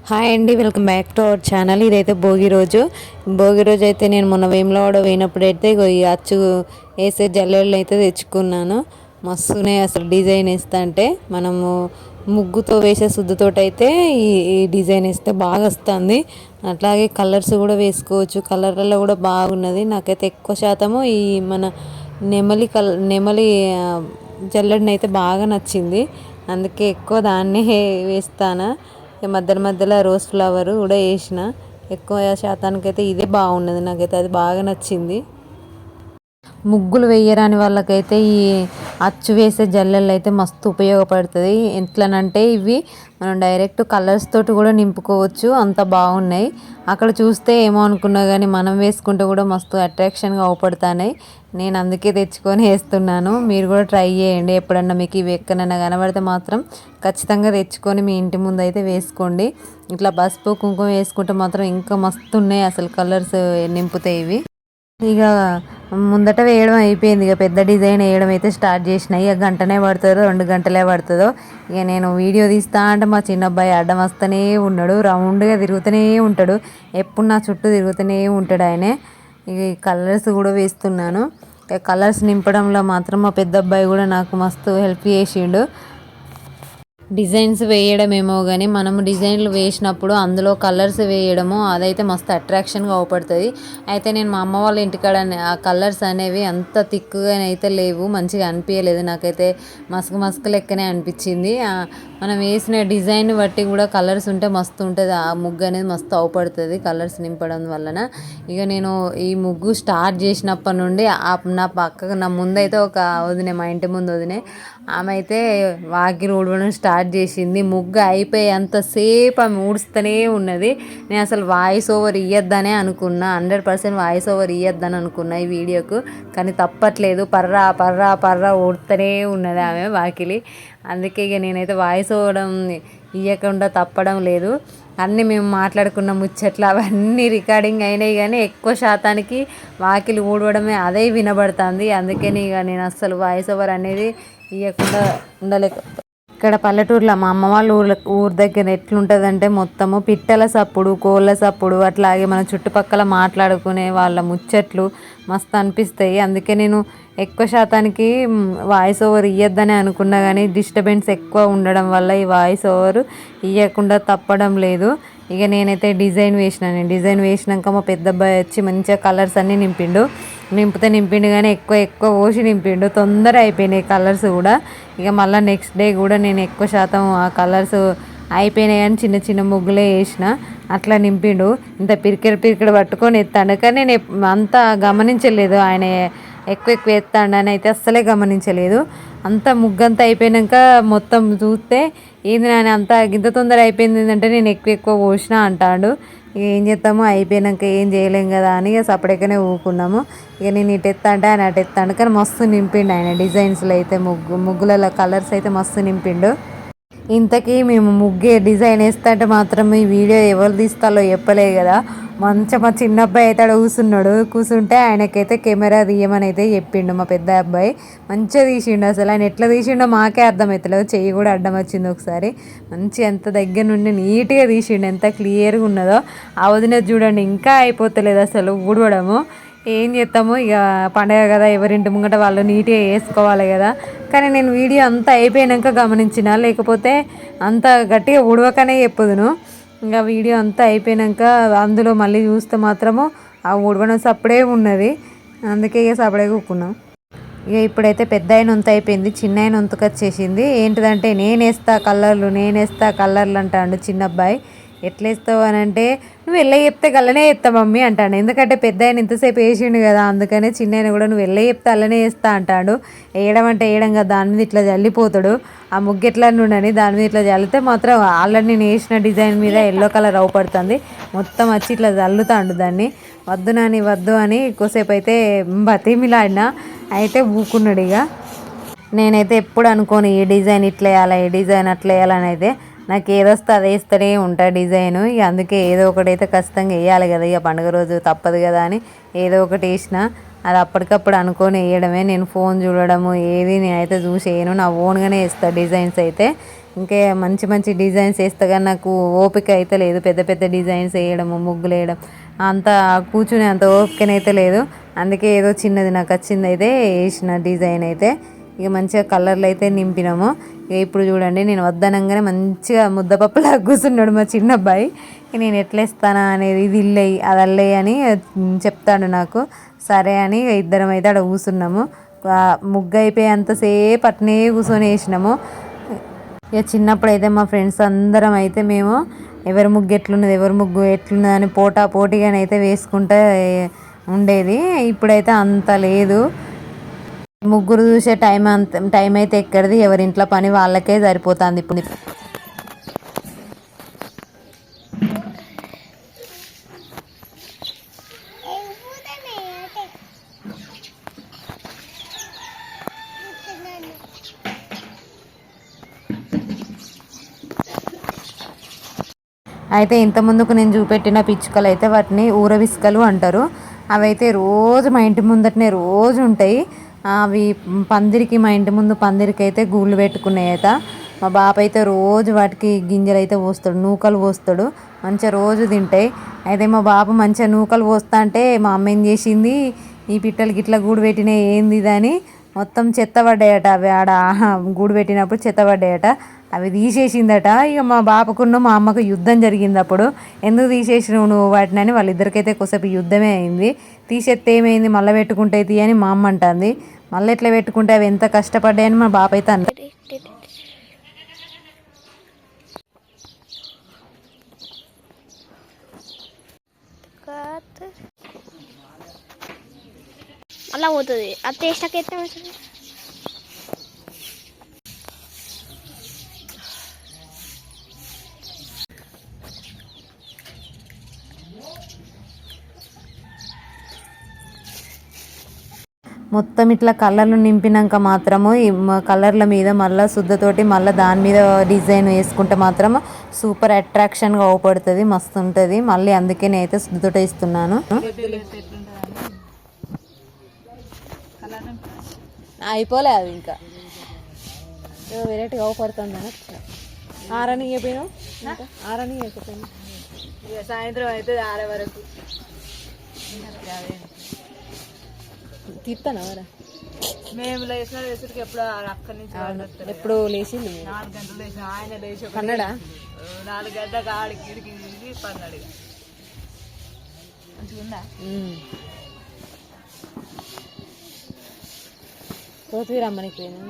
Hi అండి, welcome back to our channel. ఇదైతే భోగి రోజు అయితే నేను మొన్న వేములవాడ పోయినప్పుడైతే ఈ అచ్చు వేసే జల్లెళ్ళు అయితే తెచ్చుకున్నాను. మస్తున్నాయి అసలు. డిజైన్ వేస్తా అంటే మనము ముగ్గుతో వేసే శుద్ధతోటి అయితే ఈ డిజైన్ వేస్తే బాగా వస్తుంది. అట్లాగే కలర్స్ కూడా వేసుకోవచ్చు. కలర్లలో కూడా బాగున్నది. నాకైతే ఎక్కువ శాతము ఈ మన నెమలి జల్లెడని అయితే బాగా నచ్చింది. అందుకే ఎక్కువ దాన్నే వేస్తాను. మధ్యలో మధ్యలో రోజ్ ఫ్లవర్ కూడా వేసిన. ఎక్కువ శాతానికైతే ఇదే బాగున్నది. నాకైతే అది బాగా నచ్చింది. ముగ్గులు వేయరాని వాళ్ళకైతే ఈ అచ్చు వేసే జల్లెళ్ళు అయితే మస్తు ఉపయోగపడుతుంది. ఎట్లనంటే ఇవి మనం డైరెక్ట్ కలర్స్ తోటి కూడా నింపుకోవచ్చు. అంత బాగున్నాయి. అక్కడ చూస్తే ఏమో అనుకున్నా కానీ మనం వేసుకుంటే కూడా మస్తు అట్రాక్షన్గా అవపడుతున్నాయి. నేను అందుకే తెచ్చుకొని వేస్తున్నాను. మీరు కూడా ట్రై చేయండి. ఎప్పుడన్నా మీకు ఇవి ఎక్కడన్నా కనబడితే మాత్రం ఖచ్చితంగా తెచ్చుకొని మీ ఇంటి ముందు అయితే వేసుకోండి. ఇట్లా పసుపు కుంకుమ వేసుకుంటే మాత్రం ఇంకా మస్తు ఉన్నాయి అసలు. కలర్స్ నింపుతాయి ఇవి. ఇక ముందట వేయడం అయిపోయింది. ఇక పెద్ద డిజైన్ వేయడం అయితే స్టార్ట్ చేసినాయి. ఇక గంటనే పడుతుందో 2 గంటలే పడుతుందో. ఇక నేను వీడియో తీస్తా అంటే మా చిన్న అబ్బాయి అడ్డం వస్తూనే ఉన్నాడు. రౌండ్గా తిరుగుతూనే ఉంటాడు. ఎప్పుడు నా చుట్టూ తిరుగుతూనే ఉంటాడు ఆయనే. ఇక కలర్స్ కూడా వేస్తున్నాను. ఇక కలర్స్ నింపడంలో మాత్రం మా పెద్ద అబ్బాయి కూడా నాకు మస్తు హెల్ప్ చేసిండు. డిజైన్స్ వేయడమేమో కానీ మనము డిజైన్లు వేసినప్పుడు అందులో కలర్స్ వేయడము అదైతే మస్తు అట్రాక్షన్గా అవపడుతుంది. అయితే నేను మా అమ్మ వాళ్ళ ఇంటికాడ ఆ కలర్స్ అనేవి అంత థిక్గా అయితే లేవు. మంచిగా అనిపించలేదు. నాకైతే మస్క్ లెక్కనే అనిపించింది. మనం వేసిన డిజైన్ బట్టి కూడా కలర్స్ ఉంటే మస్తు ఉంటుంది. ఆ ముగ్గు అనేది మస్తు అవపడుతుంది కలర్స్ నింపడం వలన. ఇక నేను ఈ ముగ్గు స్టార్ట్ చేసినప్పటి నుండి నా ముందైతే ఒక వదినే, మా ఇంటి ముందు వదినే, ఆమె అయితే వాకిలి ఊడవడం స్టార్ట్ చేసింది. ముగ్గు అయిపోయేంతసేపు ఆమె ఊడుస్తూనే ఉన్నది. నేను అసలు వాయిస్ ఓవర్ ఇవ్వద్దనే అనుకున్నా. 100% వాయిస్ ఓవర్ ఇవ్వద్దని అనుకున్నా ఈ వీడియోకు. కానీ తప్పట్లేదు. పర్రా పర్రా పర్రా ఊడుతూనే ఉన్నది ఆమె వాకిలి. అందుకే ఇక నేనైతే వాయిస్ ఓవర్ ఇవ్వకుండా తప్పడం లేదు. అన్నీ మేము మాట్లాడుకున్న ముచ్చట్లు అవన్నీ రికార్డింగ్ అయినాయి. కానీ ఎక్కువ శాతానికి వాకిలి ఊడవడమే అదే వినబడుతుంది. అందుకని ఇక నేను అస్సలు వాయిస్ ఓవర్ అనేది ఇవ్వకుండా ఉండలేక. ఇక్కడ పల్లెటూరులో మా అమ్మ వాళ్ళ ఊరు దగ్గర ఎట్లుంటుందంటే మొత్తము పిట్టల సప్పుడు, కోళ్ళ సప్పుడు, అట్లాగే మన చుట్టుపక్కల మాట్లాడుకునే వాళ్ళ ముచ్చట్లు మస్తు అనిపిస్తాయి. అందుకే నేను ఎక్కువ శాతానికి వాయిస్ ఓవర్ ఇవ్వద్దని అనుకున్నా కానీ డిస్టర్బెన్స్ ఎక్కువ ఉండడం వల్ల ఈ వాయిస్ ఓవర్ ఇవ్వకుండా తప్పడం లేదు. ఇక నేనైతే డిజైన్ వేసినాక మా పెద్ద అబ్బాయి వచ్చి మంచిగా కలర్స్ అన్నీ నింపిండు కానీ ఎక్కువ పోసి నింపిండు. తొందర అయిపోయినాయి కలర్స్ కూడా. ఇక మళ్ళీ నెక్స్ట్ డే కూడా నేను ఎక్కువ శాతం ఆ కలర్స్ అయిపోయినాయి కానీ చిన్న చిన్న ముగ్గులే వేసిన. అట్లా నింపిండు. ఇంత పిరికెడు పట్టుకొని ఎత్తాడు. కానీ నేను అంతా గమనించలేదు ఆయన ఎక్కువ ఎత్తాడని అయితే అస్సలే గమనించలేదు. అంతా ముగ్గంతా అయిపోయాక మొత్తం చూస్తే ఏంది నాని అంతా ఇంత తొందర అయిపోయింది అంటే నేను ఎక్కువ పోసిన అంటాడు. ఇక ఏం చేస్తాము, అయిపోయాక ఏం చేయలేం కదా అని ఇక సపరేట్గానే ఊకున్నాము. ఇక నేను ఇటు ఎత్తా అంటే ఆయన అటు ఎత్తాడు. కానీ మస్తు నింపిండు ఆయన డిజైన్స్లో అయితే. ముగ్గులలో కలర్స్ అయితే మస్తు నింపిండు. ఇంతకీ మేము ముగ్గే డిజైన్ వేస్తా అంటే మాత్రం ఈ వీడియో ఎవరు తీస్తాలో చెప్పలే కదా. మంచిగా మా చిన్న అబ్బాయి అయితే అక్కడ కూర్చుంటే ఆయనకైతే కెమెరా తీయమని అయితే చెప్పిండు మా పెద్ద అబ్బాయి. మంచిగా తీసిండు. అసలు ఆయన ఎట్లా తీసిండో మాకే అర్థమవుతలేదు. చెయ్యి కూడా అడ్డం వచ్చింది ఒకసారి. మంచి ఎంత దగ్గర నుండి నీట్గా తీసిండు. ఎంత క్లియర్గా ఉన్నదో. ఆ వదిన చూడండి ఇంకా అయిపోతలేదు అసలు ఊడవడము. ఏం చేస్తాము, ఇక పండగ కదా, ఎవరింటి ముంగట వాళ్ళు నీట్గా వేసుకోవాలి కదా. కానీ నేను వీడియో అంతా అయిపోయాక గమనించిన, లేకపోతే అంత గట్టిగా ఉడవకనే చెప్పదును. ఇంకా వీడియో అంతా అయిపోయాక అందులో మళ్ళీ చూస్తే మాత్రము ఆ ఉడవడం సప్పుడే ఉన్నది. అందుకే ఇక సప్పుడే కూకున్నాం. ఇక ఇప్పుడైతే పెద్ద అయిన వంతు అయిపోయింది. చిన్న అయిన వంతుకు వచ్చేసింది. ఏంటిదంటే నేనేస్తా కలర్లు అంటాడు చిన్న అబ్బాయి. ఎట్లా వేస్తావు అని అంటే, నువ్వు వెళ్ళ చెప్తే అల్లనే వేస్తా మమ్మీ అంటాడు. ఎందుకంటే పెద్ద ఆయన ఇంతసేపు వేసిండు కదా, అందుకనే చిన్న ఆయన కూడా నువ్వు వెళ్ళ చెప్తే అల్లనే వేస్తా అంటాడు. వేయడం అంటే వేయడం కదా, దాని మీద ఇట్లా జల్లిపోతాడు. ఆ ముగ్గు ఎట్లా ఉండని దాని మీద ఇట్లా జల్లితే మాత్రం ఆల్రెడీ నేను వేసిన డిజైన్ మీద ఎల్లో కలర్ అవపడుతుంది. మొత్తం వచ్చి ఇట్లా జల్లుతాడు దాన్ని. వద్దు నాని వద్దు అని ఎక్కువసేపు అయితే బతిమిలాడినా. అయితే ఊకున్నాడు. ఇక నేనైతే ఎప్పుడు అనుకోను ఈ డిజైన్ ఇట్లా వేయాలి, ఈ డిజైన్ అట్లా వేయాలని. అయితే నాకు ఏదొస్తే అది వేస్తూనే ఉంటా డిజైను. ఇక అందుకే ఏదో ఒకటి అయితే ఖచ్చితంగా వేయాలి కదా. ఇక పండుగ రోజు తప్పదు కదా అని ఏదో ఒకటి వేసిన. అది అప్పటికప్పుడు అనుకొని వేయడమే. నేను ఫోన్ చూడడము ఏది నేనైతే చూసి వేయను. నా ఓన్గానే వేస్తాను డిజైన్స్ అయితే. ఇంకా మంచి మంచి డిజైన్స్ వేస్తా కానీ నాకు ఓపిక అయితే లేదు. పెద్ద పెద్ద డిజైన్స్ వేయడము, ముగ్గులు వేయడం అంత కూర్చుని అంత ఓపికనైతే లేదు. అందుకే ఏదో చిన్నది నాకు వచ్చింది అయితే వేసిన డిజైన్ అయితే ఇక మంచిగా కలర్లు అయితే నింపినాము. ఇక ఇప్పుడు చూడండి నేను వద్దనంగానే మంచిగా ముద్దపప్పులాగా కూర్చున్నాడు మా చిన్న అబ్బాయి. నేను ఎట్లా ఇస్తానా అనేది ఇది ఇల్లేయి అది అల్లేయి అని చెప్తాడు నాకు. సరే అని ఇద్దరం అయితే అక్కడ కూర్చున్నాము. ముగ్గు అయిపోయేంతసేపు అట్నే కూర్చొని వేసినాము. ఇక చిన్నప్పుడు అయితే మా ఫ్రెండ్స్ అందరం అయితే మేము ఎవరి ముగ్గు ఎట్లున్నది ఎవరి ముగ్గు ఎట్లున్నది అని పోటీగానైతే వేసుకుంటూ ఉండేది. ఇప్పుడైతే అంత లేదు. ముగ్గురు చూసే టైం అయితే ఎక్కడిది, ఎవరింట్లో పని వాళ్ళకే సరిపోతుంది ఇప్పుడు. అయితే ఇంతకుముందుకు నేను చూపెట్టిన పిచ్చుకలు అయితే వాటిని ఊరవిసుకలు అంటారు. అవి అయితే రోజు మా ఇంటి ముందటనే రోజు ఉంటాయి. అవి పందిరికి మా ఇంటి ముందు పందిరికి అయితే గూళ్ళు పెట్టుకున్నాయట. మా బాప అయితే రోజు వాటికి గింజలు అయితే పోస్తాడు, నూకలు పోస్తాడు, మంచిగా రోజు తింటాయి. అయితే మా బాబు మంచిగా నూకలు పోస్తా అంటే మా అమ్మ ఏం చేసింది, ఈ పిట్టలు గిట్లా గూడు పెట్టినాయి ఏంది అని మొత్తం చెత్త పడ్డాయట. అవి ఆడ గూడు పెట్టినప్పుడు చెత్త పడ్డాయట. అవి తీసేసిందట. ఇక మా బాపకున్న మా అమ్మకు యుద్ధం జరిగింది. అప్పుడు ఎందుకు తీసేసినావు నువ్వు వాటిని అని వాళ్ళిద్దరికైతే కొద్దిసేపు యుద్ధమే అయింది. తీసేస్తే ఏమైంది మళ్ళీ పెట్టుకుంటే అని మా అమ్మ అంటుంది. మళ్ళీ ఎట్లా పెట్టుకుంటే అవి ఎంత కష్టపడ్డాయని మా బాప అయితే అన్న. అలా పోతుంది అది టేస్ట్కి మొత్తం ఇట్లా కలర్లు నింపినాక మాత్రము ఈ కలర్ల మీద మళ్ళీ శుద్ధతోటి మళ్ళీ దాని మీద డిజైన్ వేసుకుంటే మాత్రం సూపర్ అట్రాక్షన్గా అవపడుతుంది, మస్తు ఉంటుంది. మళ్ళీ అందుకే నేనైతే శుద్ధతోటి ఇస్తున్నాను. అయిపోలే అది ఇంకా వెరైటీగా అవపడుతుంది అని ఆరని ఇవ్వపోయినావు, ఆరని ఇవ్వకపోయినా సాయంత్రం అయితే ఆరే వరకు తీస్తాను అవరా. మేము లేచిన లేచుడికి ఎప్పుడు అక్కడి నుంచి ఎప్పుడు లేచింది 4 గంటలు లేచిన ఆయన లేచి పన్నాడా 4 గంటలకు ఆడికి ఇడికి పన్నాడు. మంచిగా కొత్తిమీర అమ్మనికి పోయినా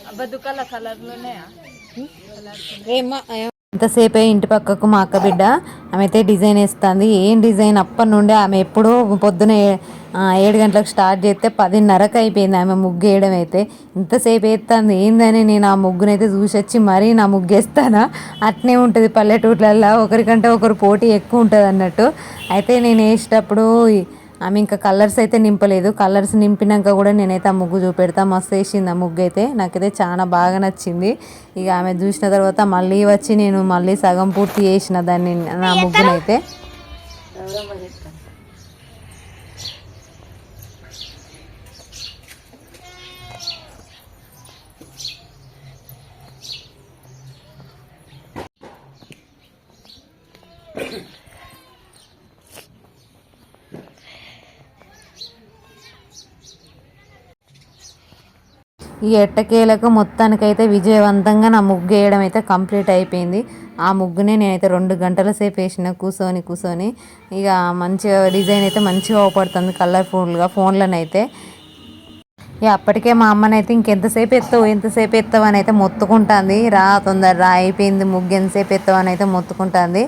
అబ్బా దుకాళ్ళ కలర్లు ఉన్నాయా ఏమో. ఇంతసేపే ఇంటి పక్కకు మా అక్క బిడ్డ ఆమె అయితే డిజైన్ వేస్తుంది. ఏం డిజైన్ అప్పటి నుండి ఆమె ఎప్పుడూ పొద్దున 7 గంటలకు స్టార్ట్ చేస్తే 10:30కి అయిపోయింది ఆమె ముగ్గు వేయడం. అయితే ఇంతసేపు వేస్తుంది ఏందని నేను ఆ ముగ్గునైతే చూసి వచ్చి మరీ నా ముగ్గు వేస్తానా. అట్నే ఉంటుంది పల్లెటూర్లలో ఒకరికంటే ఒకరు పోటీ ఎక్కువ ఉంటుంది అన్నట్టు. అయితే నేను వేసేటప్పుడు ఆమె ఇంకా కలర్స్ అయితే నింపలేదు. కలర్స్ నింపినాక కూడా నేనైతే ఆ ముగ్గు చూపెడతా. మస్తు వేసింది ఆ ముగ్గు అయితే, నాకైతే చాలా బాగా నచ్చింది. ఇక ఆమె చూసిన తర్వాత మళ్ళీ వచ్చి నేను మళ్ళీ సగం పూర్తి చేసిన దాన్ని నా ముగ్గునైతే. ఈ ఎట్టకేలకు మొత్తానికైతే విజయవంతంగా నా ముగ్గు వేయడం అయితే కంప్లీట్ అయిపోయింది. ఆ ముగ్గునే నేనైతే 2 గంటల సేపు వేసిన కూర్చొని. ఇక మంచిగా డిజైన్ అయితే మంచిగా అవపడుతుంది కలర్ఫుల్గా ఫోన్లోనైతే. ఇక అప్పటికే మా అమ్మనైతే ఎంతసేపు ఎత్తావు అని అయితే మొత్తుకుంటుంది. తొందర రా అయిపోయింది ముగ్గు, ఎంతసేపు ఎత్తావు అని అయితే మొత్తుకుంటుంది.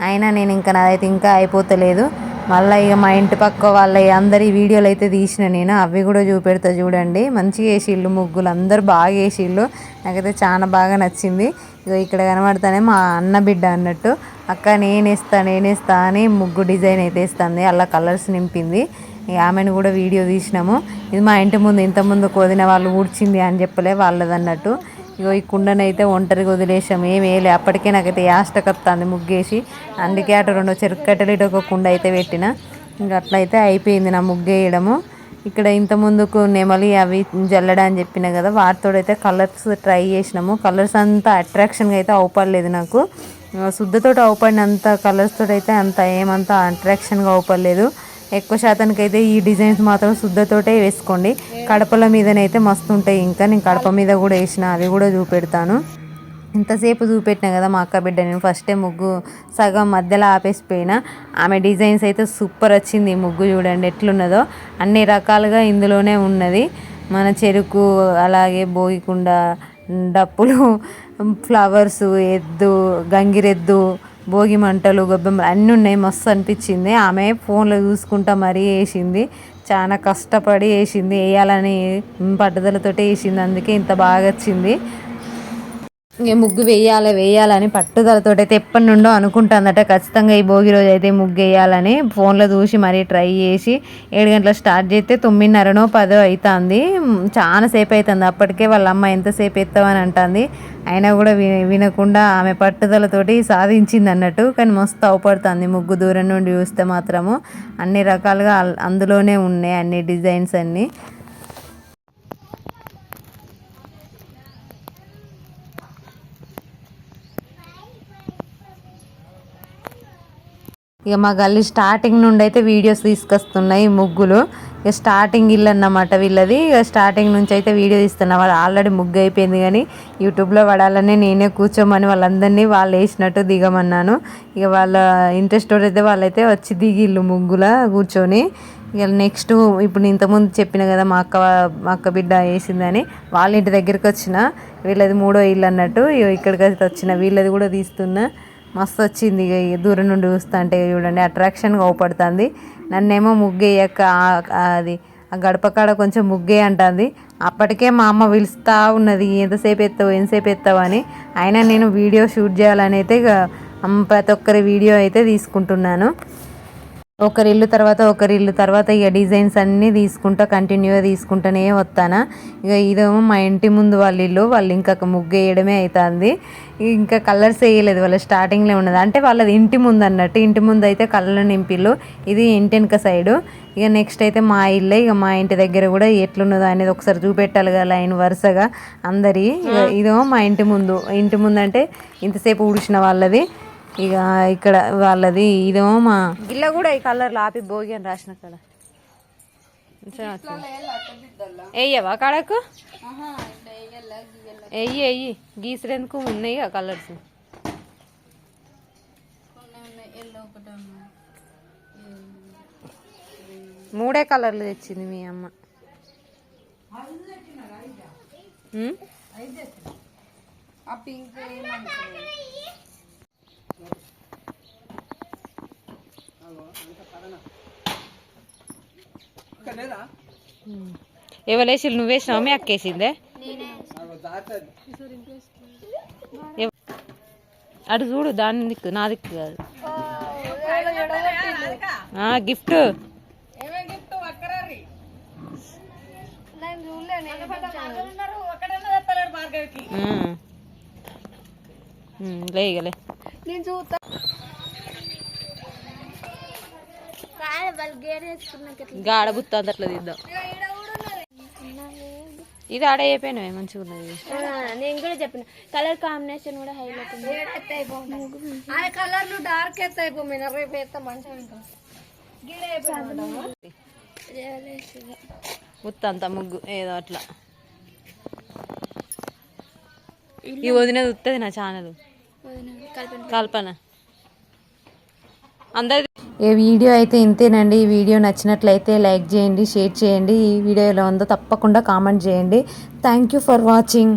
అయినా నేను నాదైతే ఇంకా అయిపోతలేదు. మళ్ళీ ఇక మా ఇంటి పక్క వాళ్ళ అందరి వీడియోలు అయితే తీసిన నేను, అవి కూడా చూపెడతా చూడండి. మంచిగా వేసిళ్ళు ముగ్గులు, అందరూ బాగా వేసిళ్ళు. నాకైతే చాలా బాగా నచ్చింది. ఇక ఇక్కడ కనబడతానే మా అన్న బిడ్డ అన్నట్టు, అక్క నేనేస్తా అని ముగ్గు డిజైన్ అయితే వేస్తుంది. అలా కలర్స్ నింపింది. ఇక ఆమెను కూడా వీడియో తీసినాము. ఇది మా ఇంటి ముందు ఇంతకుముందు వదిన వాళ్ళు ఊడ్చింది అని చెప్పలే వాళ్ళది అన్నట్టు. ఇగో ఈ కుండనైతే ఒంటరిగా వదిలేసాం, ఏమి వేయలే. అప్పటికే నాకైతే యాష్టకొస్తుంది ముగ్గేసి. అందుకే అటు 2 చెరుకు కట్టెలు ఇటు ఒక కుండ అయితే పెట్టిన. ఇంకా అట్లయితే అయిపోయింది నా ముగ్గు వేయడము. ఇక్కడ ఇంత ముందుకు నెమలి అవి జల్లడా అని చెప్పిన కదా, వాటితో అయితే కలర్స్ ట్రై చేసినాము. కలర్స్ అంతా అట్రాక్షన్గా అయితే అవుపడలేదు నాకు. శుద్ధతోటి అవుపడినంత కలర్స్ తోటి అయితే అంత ఏమంతా అట్రాక్షన్గా అవుపడలేదు. ఎక్కువ శాతానికి అయితే ఈ డిజైన్స్ మాత్రం శుద్ధతోటే వేసుకోండి. కడపల మీదనైతే మస్తు ఉంటాయి. ఇంకా నేను కడప మీద కూడా వేసిన, అవి కూడా చూపెడతాను. ఇంతసేపు చూపెట్టినా కదా మా అక్క బిడ్డ, నేను ఫస్టే ముగ్గు సగం మధ్యలో ఆపేసిపోయినా. ఆమె డిజైన్స్ అయితే సూపర్ వచ్చింది. ముగ్గు చూడండి ఎట్లున్నదో, అన్ని రకాలుగా ఇందులోనే ఉన్నది. మన చెరుకు, అలాగే బోగికుండ, డప్పులు, ఫ్లవర్సు, ఎద్దు, గంగిరెద్దు, భోగి మంటలు, గొబ్బెమ్మలు అన్నీ ఉన్నాయి. మస్తు అనిపించింది. ఆమె ఫోన్లో చూసుకుంటా మరీ వేసింది. చాలా కష్టపడి వేసింది, వేయాలని పట్టుదలతోటి వేసింది. అందుకే ఇంత బాగా వచ్చింది. ఇంక ముగ్గు వేయాలని పట్టుదలతో అయితే ఎప్పటి నుండో అనుకుంటుందట, ఖచ్చితంగా ఈ భోగి రోజు అయితే ముగ్గు వేయాలని. ఫోన్లో చూసి మరీ ట్రై చేసి 7 గంటలకు స్టార్ట్ చేస్తే 9:30 10 అవుతుంది. చాలా సేపు అవుతుంది. అప్పటికే వాళ్ళ అమ్మ ఎంతసేపు ఎత్తామని అంటుంది. అయినా కూడా వినకుండా ఆమె పట్టుదలతోటి సాధించింది అన్నట్టు. కానీ మస్తు అవపడుతుంది ముగ్గు దూరం నుండి చూస్తే మాత్రము. అన్ని రకాలుగా అందులోనే ఉన్నాయి, అన్ని డిజైన్స్ అన్నీ. ఇక మా గల్లీ స్టార్టింగ్ నుండి అయితే వీడియోస్ తీసుకొస్తున్నాయి ముగ్గులు. ఇక స్టార్టింగ్ ఇల్లు అన్నమాట వీళ్ళది. ఇక స్టార్టింగ్ నుంచి అయితే వీడియో తీస్తున్నా. వాళ్ళు ఆల్రెడీ ముగ్గు అయిపోయింది, కానీ యూట్యూబ్లో పడాలని నేనే కూర్చోమని వాళ్ళందరినీ వాళ్ళు వేసినట్టు దిగమన్నాను. ఇక వాళ్ళ ఇంట్రెస్ట్ అయితే వాళ్ళైతే వచ్చి దిగిళ్ళు ముగ్గుల కూర్చొని. ఇక నెక్స్ట్ ఇప్పుడు ఇంతకుముందు చెప్పిన కదా మా అక్క బిడ్డ వేసిందని, వాళ్ళ ఇంటి దగ్గరికి వచ్చిన. వీళ్ళది 3వ ఇల్లు అన్నట్టు. ఇక్కడికి అయితే వచ్చిన, వీళ్ళది కూడా తీస్తున్నా. మస్తు వచ్చింది. ఇక దూరం నుండి చూస్తా అంటే చూడండి అట్రాక్షన్గా అవుపడుతుంది. నన్నేమో ముగ్గేయక్క, అది ఆ గడప కాడ కొంచెం ముగ్గే అంటుంది. అప్పటికే మా అమ్మ పిలుస్తూ ఉన్నది, ఎంతసేపు ఎత్తావు అని. అయినా నేను వీడియో షూట్ చేయాలని అయితే ఇక ప్రతి ఒక్కరి వీడియో అయితే తీసుకుంటున్నాను. ఒకరిల్లు తర్వాత ఇక డిజైన్స్ అన్నీ తీసుకుంటా కంటిన్యూగా తీసుకుంటూనే వస్తాను. ఇక ఇదేమో మా ఇంటి ముందు వాళ్ళ ఇల్లు. వాళ్ళు ఇంకా ముగ్గు వేయడమే అవుతుంది. ఇంకా కలర్స్ వేయలేదు, వాళ్ళ స్టార్టింగ్లో ఉన్నది. అంటే వాళ్ళది ఇంటి ముందు అన్నట్టు. ఇంటి ముందు అయితే కలర్ నింపిల్లు, ఇది ఇంటి వెనక సైడు. ఇక నెక్స్ట్ అయితే మా ఇల్లే. ఇక మా ఇంటి దగ్గర కూడా ఎట్లున్నదో అనేది ఒకసారి చూపెట్టాలి కదా లైన్ వరుసగా అందరి. ఇదేమో మా ఇంటి ముందు అంటే ఇంతసేపు ఊడిచిన వాళ్ళది. ఇక ఇక్కడ వాళ్ళది. ఇదేమో మా గిల్ల కూడా ఈ కలర్లో ఆపి భోగి అని రాసిన కాడ వెయ్యవా కాడకు వెయ్యి గీసిరెందుకు ఉన్నాయి ఆ కలర్స్. మూడే కలర్లు తెచ్చింది మీ అమ్మ. ఎవరేసి నువ్వేసినావు, మీ అక్కేసిందే. అటు చూడు, దాని దిక్కు నా దిక్కు కాదు. గిఫ్ట్ లేగలే. గాడ బుత్త అట్లా తీద్దాం. ఇది ఆడ అయిపోయినాయి, మంచిగా ఉన్నది. నేను కూడా చెప్పిన కలర్ కాంబినేషన్ కూడా హైలైట్ ఉంది. కలర్లు డార్క్ ఎత్త అయిపోయినా రేపు ఎత్త మంచిగా బుత్త అంతా ముగ్గు ఏదో అట్లా. ఈ వదినది ఉత్తది నా ఛానల్ కల్పన. అందరి ఈ వీడియో అయితే ఇంతేనండి. ఈ వీడియో నచ్చినట్లయితే లైక్ చేయండి, షేర్ చేయండి. ఈ వీడియో ఎలా ఉందో తప్పకుండా కామెంట్ చేయండి. Thank you for watching.